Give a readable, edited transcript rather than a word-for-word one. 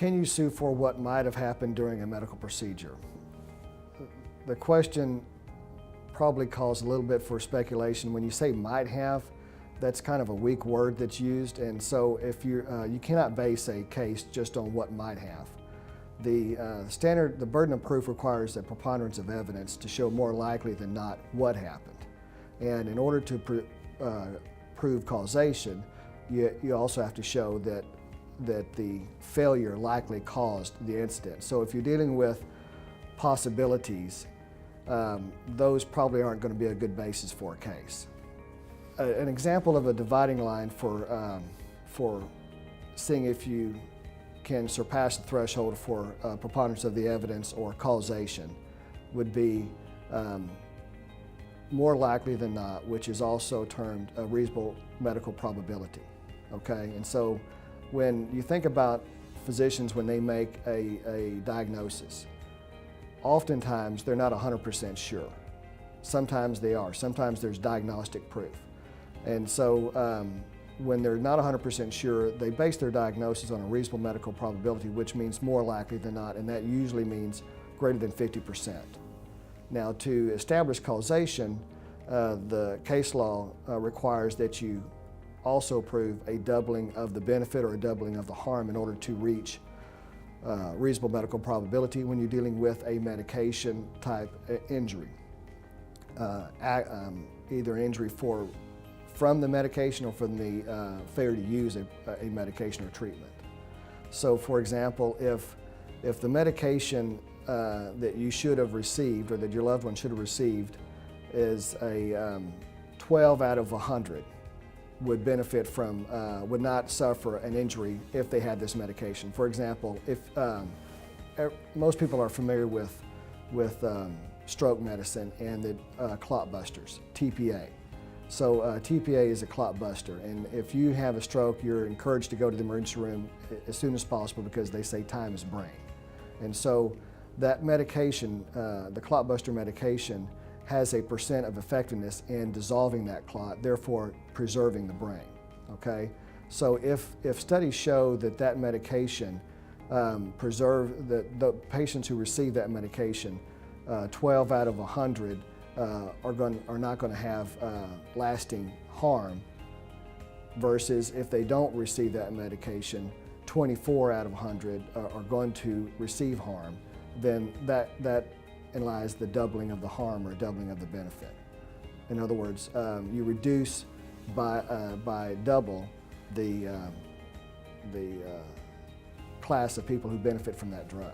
Can you sue for what might have happened during a medical procedure? The question probably calls a little bit for speculation. When you say might have, that's kind of a weak word that's used, and so if you cannot base a case just on what might have. The burden of proof requires a preponderance of evidence to show more likely than not what happened. And in order to prove causation, you also have to show that the failure likely caused the incident. So if you're dealing with possibilities, those probably aren't going to be a good basis for a case. An example of a dividing line for seeing if you can surpass the threshold for preponderance of the evidence or causation would be more likely than not, which is also termed a reasonable medical probability. Okay, and so when you think about physicians when they make a diagnosis, oftentimes they're not 100% sure. Sometimes they are. Sometimes there's diagnostic proof. And so when they're not 100% sure, they base their diagnosis on a reasonable medical probability, which means more likely than not, and that usually means greater than 50%. Now, to establish causation, the case law requires that you also prove a doubling of the benefit or a doubling of the harm in order to reach reasonable medical probability when you're dealing with a medication type injury. Either an injury from the medication or from the failure to use a medication or treatment. So for example, if the medication that you should have received or that your loved one should have received is a 12 out of 100 would benefit from, would not suffer an injury if they had this medication. For example, if most people are familiar with stroke medicine and the clot busters, TPA. So TPA is a clot buster, and if you have a stroke, you're encouraged to go to the emergency room as soon as possible because they say time is brain. And so that medication, the clot buster medication, has a % of effectiveness in dissolving that clot, therefore preserving the brain, okay? So if studies show that that medication the patients who receive that medication, 12 out of 100 are not going to have lasting harm, versus if they don't receive that medication, 24 out of 100 are going to receive harm, then that lies the doubling of the harm or doubling of the benefit. In other words, you reduce by double the class of people who benefit from that drug.